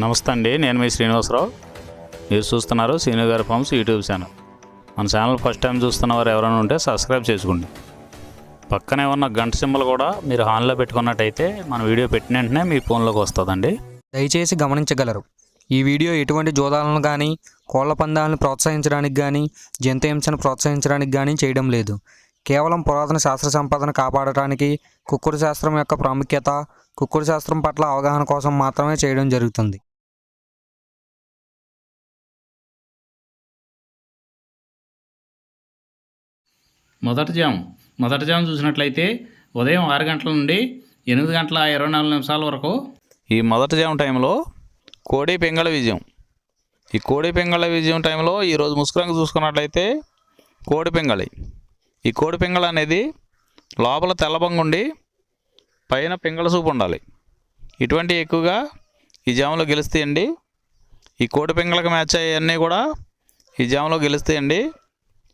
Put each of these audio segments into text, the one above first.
నమస్తే అండి, నేను మీ శ్రీనివాసరావు. మీరు చూస్తున్నారు శ్రీను గారి ఫార్మ్స్ యూట్యూబ్ ఛానల్. మన ఛానల్ ఫస్ట్ టైం చూస్తున్న వారు ఎవరైనా ఉంటే సబ్స్క్రైబ్ చేసుకోండి. పక్కనే ఉన్న గంట సింబల్ కూడా మీరు ఆన్లో పెట్టుకున్నట్టయితే మన వీడియో పెట్టిన వెంటనే మీ ఫోన్లోకి వస్తుందండి. దయచేసి గమనించగలరు, ఈ వీడియో ఎటువంటి జోదాలను కానీ కోళ్ల పందాలను ప్రోత్సహించడానికి కానీ జంతు హింసను ప్రోత్సహించడానికి కానీ చేయడం లేదు. కేవలం పురాతన శాస్త్ర సంపదను కాపాడటానికి, కుక్కుడు శాస్త్రం యొక్క ప్రాముఖ్యత, కుక్కుడు శాస్త్రం పట్ల అవగాహన కోసం మాత్రమే చేయడం జరుగుతుంది. మొదటి జాము చూసినట్లయితే ఉదయం 6 గంటల నుండి 8 గంటల 24 నిమిషాల వరకు ఈ మొదటి జాము టైంలో కోడి పెంగళ విజయం. ఈ కోడి పెంగళ విజయం టైంలో ఈరోజు ముసుకురంగు చూసుకున్నట్లయితే కోడి పెంగళి. ఈ కోడి పెంగళ అనేది లోపల తెల్లబంగుండి పైన పెంగళ సూపు ఉండాలి. ఇటువంటి ఎక్కువగా ఈ జాములో గెలుస్తాయండి. ఈ కోడి పెంగళకు మ్యాచ్ అయ్యన్నీ కూడా ఈ జాములో గెలుస్తాయండి.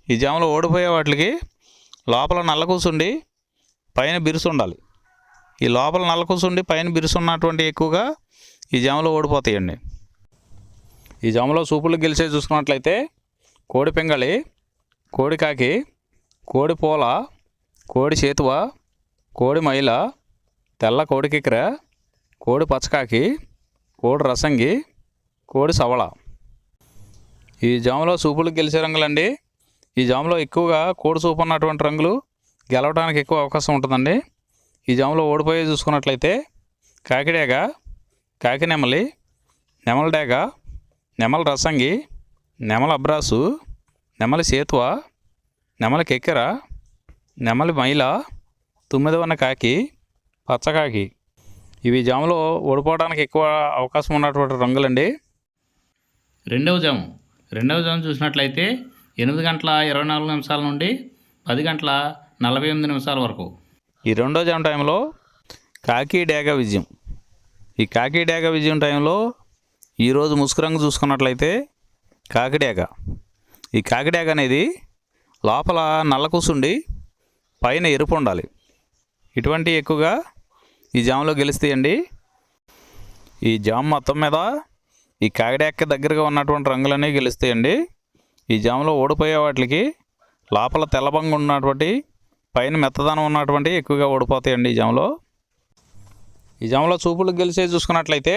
ఈ జాములో ఓడిపోయే వాటికి లోపల నల్ల కూసుండి పైన బిరుసు ఉండాలి. ఈ లోపల నల్ల కూసుండి పైన బిరుసు ఉన్నటువంటి ఎక్కువగా ఈ జాములో ఓడిపోతాయండి. ఈ జాములో సూపులు గెలిచే చూసుకున్నట్లయితే కోడి పెంగళి, కోడి కాకి, కోడి పోల, కోడి చేతువ, కోడి మైల, తెల్ల కోడి కిక్కెర, కోడి పచ్చకాకి, కోడి రసంగి, కోడి సవళ. ఈ జాములో సూపులు గెలిచే రంగులండి. ఈ జాములో ఎక్కువగా కోడి సూపు ఉన్నటువంటి రంగులు గెలవడానికి ఎక్కువ అవకాశం ఉంటుందండి. ఈ జాములో ఓడిపోయే చూసుకున్నట్లయితే కాకిడేగ, కాకి నెమలి, నెమల డేగ, నెమల రసంగి, నెమల అబ్రాసు, నెమలి సేతువ, నెమలి కెక్కెర, నెమలి మైల, తుమ్మిదవన్న కాకి, పచ్చకాకి. ఇవి జాములో ఓడిపోవడానికి ఎక్కువ అవకాశం ఉన్నటువంటి రంగులండి. రెండవ జాము చూసినట్లయితే 8 గంటల 24 నిమిషాల నుండి 10 గంటల 48 నిమిషాల వరకు ఈ రెండో జాము టైంలో కాకి డేగ విజయం. ఈ కాకి డేగ విజయం టైంలో ఈరోజు ముసుకురంగు చూసుకున్నట్లయితే కాకిడేగ. ఈ కాకిడేగ అనేది లోపల నల్ల కూసుండి పైన ఎరుపు ఉండాలి. ఇటువంటి ఎక్కువగా ఈ జాములో గెలుస్తాయండి. ఈ జాము మొత్తం మీద ఈ కాకిడేగకి దగ్గరగా ఉన్నటువంటి రంగులన్నీ గెలుస్తాయండి. ఈ జాములో ఓడిపోయే వాటికి లోపల తెల్లబంగు ఉన్నటువంటి పైన మెత్తదనం ఉన్నటువంటి ఎక్కువగా ఓడిపోతాయండి. ఈ జాములో చూపులు గెలిచే చూసుకున్నట్లయితే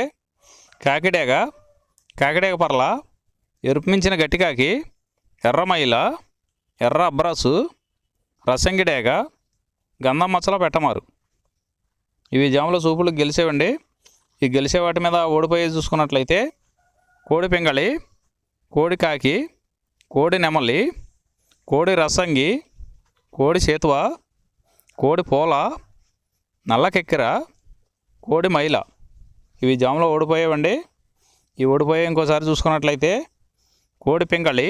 కాకిడేగ, కాకిడేగ పర్ల, ఎరుపు మించిన గట్టికాకి, ఎర్రమైల, ఎర్ర అబ్రాసు, రసంగిడేగ, గంధం మచ్చల పెట్టమారు. ఇవి జాములో చూపులు గెలిచేవండి. ఈ గెలిచే వాటి మీద ఓడిపోయే చూసుకున్నట్లయితే కోడి పెంగళి, కోడి కాకి, కోడి నెమలి, కోడి రసంగి, కోడి చేతువ, కోడి పోల, నల్ల కెక్కెర, కోడి మైల. ఇవి జాములో ఓడిపోయేవండి. ఈ ఓడిపోయే ఇంకోసారి చూసుకున్నట్లయితే కోడి పెంగళి,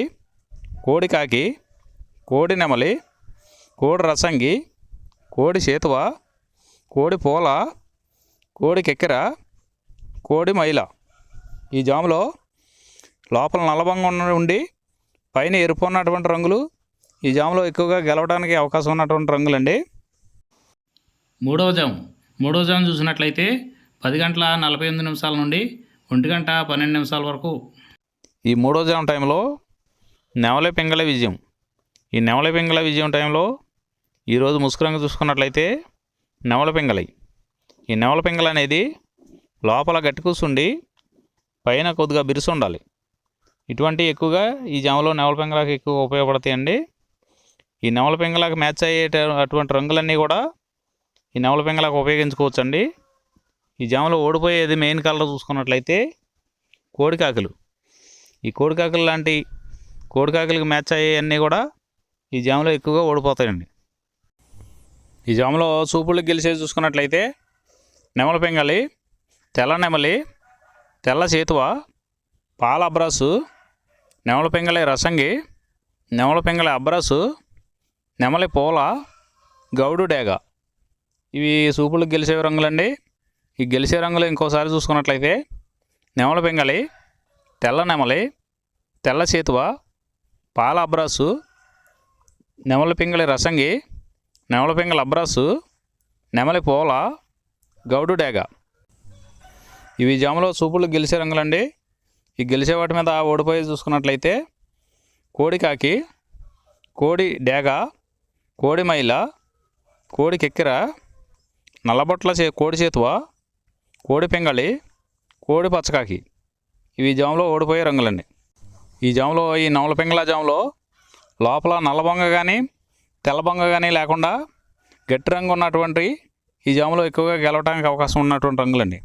కోడి కాకి, కోడి నెమలి, కోడి రసంగి, కోడి చేతువ, కోడి పోల, కోడి కెక్కెర, కోడి మైల. ఈ జాములో లోపల నల్లబంగా ఉండి పైన ఎరుపు ఉన్నటువంటి రంగులు ఈ జాములో ఎక్కువగా గెలవడానికి అవకాశం ఉన్నటువంటి రంగులండి. మూడవ జాము చూసినట్లయితే 10 గంటల 48 నిమిషాల నుండి 1 గంట 12 నిమిషాల వరకు ఈ మూడో జాము టైంలో నెమలి పెంగళ విజయం. ఈ నెమలి పెంగళ విజయం టైంలో ఈరోజు ముసుకురంగు చూసుకున్నట్లయితే నెమల పెంగళి. ఈ నెమల పెంగళ అనేది లోపల గట్టి కూసుండి పైన కొద్దిగా బిరుసు ఉండాలి. ఇటువంటి ఎక్కువగా ఈ జాములో నెమల పెంగళకి ఎక్కువ ఉపయోగపడతాయండి. ఈ నెమల పెంగళకి మ్యాచ్ అయ్యే అటువంటి రంగులన్నీ కూడా ఈ నెమల పెంగళకు ఉపయోగించుకోవచ్చండి. ఈ జాములో ఓడిపోయేది మెయిన్ కలర్ చూసుకున్నట్లయితే కోడికాకులు. ఈ కోడికాకులు లాంటి కోడికాకులకి మ్యాచ్ అయ్యేవన్నీ కూడా ఈ జాములో ఎక్కువగా ఓడిపోతాయండి. ఈ జాములో సూపులకు గెలిచేది చూసుకున్నట్లయితే నెమల పెంగళి, తెల్ల నెమలి, తెల్ల చేతువ, పాల అబ్రాసు, నెమల పెంగళి రసంగి, నెమల పెంగళి అబ్రాసు, నెమలి పోల, గౌడు డేగ. ఇవి సూపులకు గెలిచే రంగులండి. ఈ గెలిచే రంగులు ఇంకోసారి చూసుకున్నట్లయితే నెమల పెంగళి, తెల్ల నెమలి, తెల్ల చేతువ, పాల అబ్రాసు, నెమల పెంగళి రసంగి, నెమల పెంగళి అబ్రాసు, నెమలి పోల, గౌడు డేగ. ఇవి జాములో సూపులు గెలిచే రంగులండి. ఈ గెలిచే వాటి మీద ఓడిపోయి చూసుకున్నట్లయితే కోడి కాకి, కోడి డేగ, కోడి మైల, కోడి కెక్కెర, నల్లబొట్ల కోడి చేతువ, కోడి పింగళి, కోడి పచ్చకాకి. ఇవి జాములో ఓడిపోయే రంగులండి. ఈ జాములో ఈ నవల పింగళ జాములో లోపల నల్లబొంగ కానీ తెల్లబొంగ కానీ లేకుండా గట్టి రంగు ఉన్నటువంటి ఈ జాములో ఎక్కువగా గెలవడానికి అవకాశం ఉన్నటువంటి రంగులండి.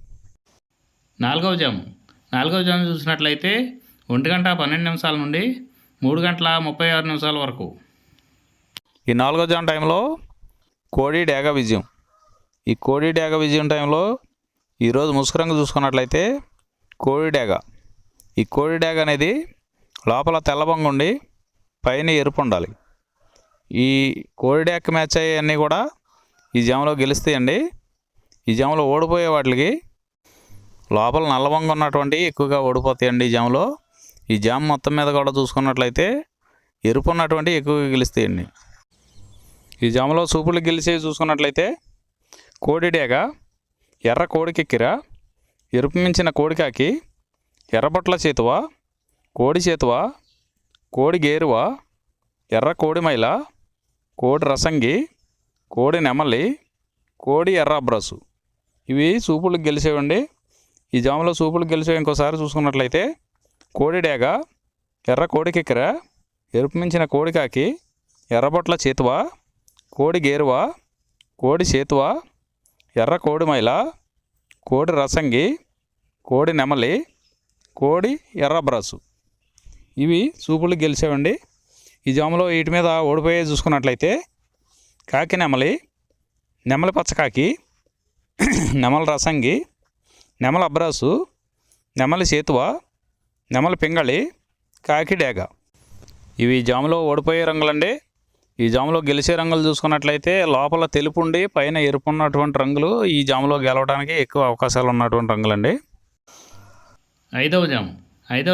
నాలుగవ జాము చూసినట్లయితే 1:12 నుండి 3:36 వరకు. ఈ 4వ జాము టైంలో కోడి డేగ విజయం. ఈ కోడి డేగ విజయం టైంలో ఈరోజు ముసుగు రంగు చూసుకున్నట్లయితే కోడి డేగ. ఈ కోడి డేగ అనేది లోపల తెల్లబొంగ ఉండి పైన ఎరుపు ఉండాలి. ఈ కోడి డేగ మ్యాచ్ అయ్యేవన్నీ కూడా ఈ జాములో గెలుస్తాయండి. ఈ జాములో ఓడిపోయే వాటికి లోపల నల్లబొంగ ఉన్నటువంటి ఎక్కువగా ఓడిపోతాయండి. ఈ జాములో ఈ జామ్ మొత్తం మీద కూడా చూసుకున్నట్లయితే ఎరుపు ఉన్నటువంటి ఎక్కువగా గెలుస్తాయండి. ఈ జాములో సూపులు గెలిచేవి చూసుకున్నట్లయితే కోడి డేగ, ఎర్ర కోడి కెక్కెర, ఎరుపు మించిన కోడికాకి, ఎర్రబొట్ల చేతువ, కోడి చేతువ, కోడి గేరువ, ఎర్ర కోడి మైల, కోడి రసంగి, కోడి నెమలి, కోడి ఎర్ర అబ్రసు. ఇవి సూపులకు గెలిచేవండి. ఈ జాములో సూపులకు గెలిచేవి ఇంకోసారి చూసుకున్నట్లయితే కోడి డేగ, ఎర్ర కోడి కెక్కెర, ఎరుపు మించిన కోడికాకి, ఎర్రబొట్ల చేతువ, కోడి గేరువ, కోడి చేతువ, ఎర్ర కోడి మైల, కోడి రసంగి, కోడి నెమలి, కోడి ఎర్ర బ్రసు. ఇవి సూపులు గెలిచేవండి. ఈ జాములో వీటి మీద ఓడిపోయే చూసుకున్నట్లయితే కాకి నెమలి, నెమలి పచ్చకాకి, నెమలి రసంగి, నెమలి అబ్రాసు, నెమలి చేతువ, నెమలి పింగళి, కాకి డేగ. ఇవి జాములో ఓడిపోయే రంగులండి. ఈ జాములో గెలిచే రంగులు చూసుకున్నట్లయితే లోపల తెలుపు ఉండి పైన ఎరుపు ఉన్నటువంటి రంగులు ఈ జాములో గెలవడానికి ఎక్కువ అవకాశాలు ఉన్నటువంటి రంగులండి. ఐదవ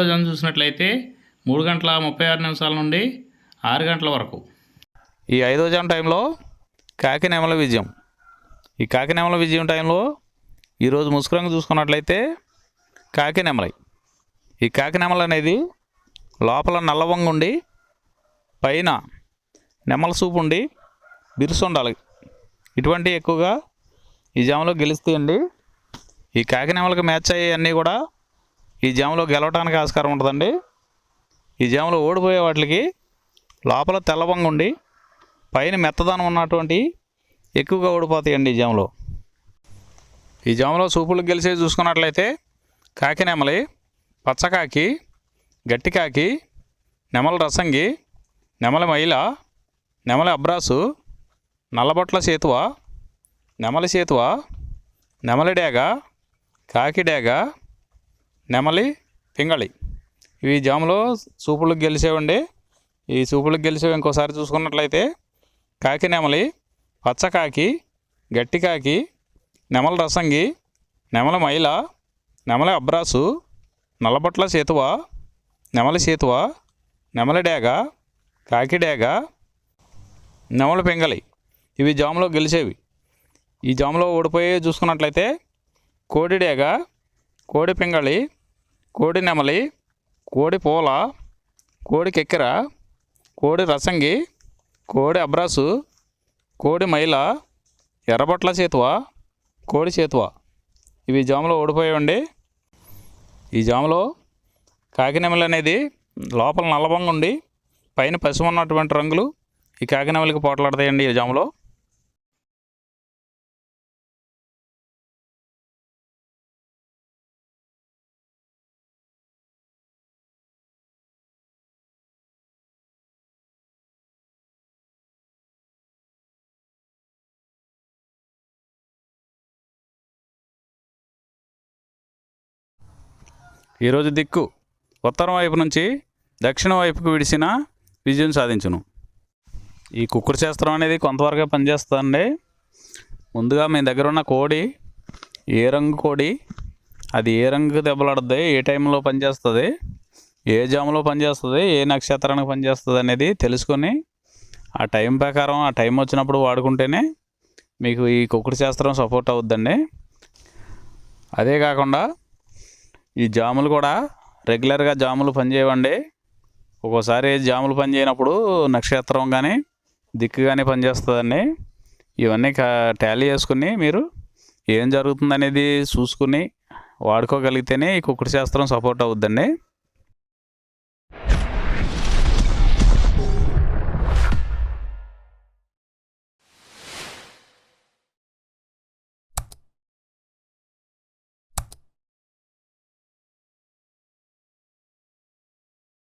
జాము చూసినట్లయితే 3:36 నుండి 6 వరకు. ఈ 5వ జాము టైంలో కాకి నెమల విజయం. ఈ కాకి నెమల విజయం టైంలో ఈరోజు ముసుగు రంగు చూసుకున్నట్లయితే కాకి నెమలి. ఈ కాకి నెమల అనేది లోపల నల్లవంగ ఉండి పైన నెమల సూపు ఉండి బిరుసు ఉండాలి. ఇటువంటి ఎక్కువగా ఈ జాములో గెలుస్తాయండి. ఈ కాకి నెమలకి మ్యాచ్ అయ్యేవన్నీ కూడా ఈ జాములో గెలవడానికి ఆస్కారం ఉంటుందండి. ఈ జాములో ఓడిపోయే వాటికి లోపల తెల్లవంగ ఉండి పైన మెత్తదనం ఉన్నటువంటి ఎక్కువగా ఓడిపోతాయండి ఈ జాములో. ఈ జాములో సూపులు గెలిచేవి చూసుకున్నట్లయితే కాకి నెమలి, పచ్చకాకి, గట్టికాకి, నెమలి రసంగి, నెమలి మైల, నెమలి అబ్రాసు, నల్లబొట్ల చేతువ, నెమలి చేతువ, నెమలి డేగ, కాకి డేగ, నెమలి పింగళి. ఇవి జాములో సూపులకు గెలిచేవండి. ఈ సూపులకు గెలిచేవి ఇంకోసారి చూసుకున్నట్లయితే కాకి నెమలి, పచ్చకాకి, గట్టికాకి, నెమలి రసంగి, నెమలి మైల, నెమలి అబ్రాసు, నల్లబొట్ల చేతువ, నెమలి చేతువ, నెమలి డేగ, కాకి డేగ, నెమలి పింగళి. ఇవి జాములో గెలిచేవి. ఈ జాములో ఓడిపోయి చూసుకున్నట్లయితే కోడి డేగ, కోడి పింగళి, కోడి నెమలి, కోడి పూల, కోడి కెక్కెర, కోడి రసంగి, కోడి అబ్రాసు, కోడి మైల, ఎర్రబొట్ల చేతువ, కోడి చేతువ. ఇవి జాములో ఓడిపోయాయండి. ఈ జాములో కాకి నెమలి అనేది లోపల నల్లబొంగ ఉండి పైన పసుపు ఉన్నటువంటి రంగులు ఈ కాకి నెమలికి పోట్లాడతాయండి ఈ జాములో. ఈరోజు దిక్కు ఉత్తరం వైపు నుంచి దక్షిణం వైపుకు విడిసిన విజయం సాధించును. ఈ కుక్కుడు శాస్త్రం అనేది కొంతవరకే పనిచేస్తుందండి. ముందుగా మీ దగ్గర ఉన్న కోడి ఏ రంగు కోడి, అది ఏ రంగు దెబ్బలాడుతుంది, ఏ టైంలో పనిచేస్తుంది, ఏ జాములో పనిచేస్తుంది, ఏ నక్షత్రానికి పనిచేస్తుంది అనేది తెలుసుకొని ఆ టైం ప్రకారం ఆ టైం వచ్చినప్పుడు వాడుకుంటేనే మీకు ఈ కుక్కుడు శాస్త్రం సపోర్ట్ అవుద్దండి. అదే కాకుండా ఈ జాములు కూడా రెగ్యులర్గా జాములు పనిచేయవండి. ఒక్కోసారి జాములు పనిచేయనప్పుడు నక్షత్రం కానీ దిక్కు కానీ పనిచేస్తుందండి. ఇవన్నీ టాలీ చేసుకుని మీరు ఏం జరుగుతుందనేది చూసుకుని వాడుకోగలిగితేనే ఈ కుక్కుడు శాస్త్రం సపోర్ట్ అవుద్దండి.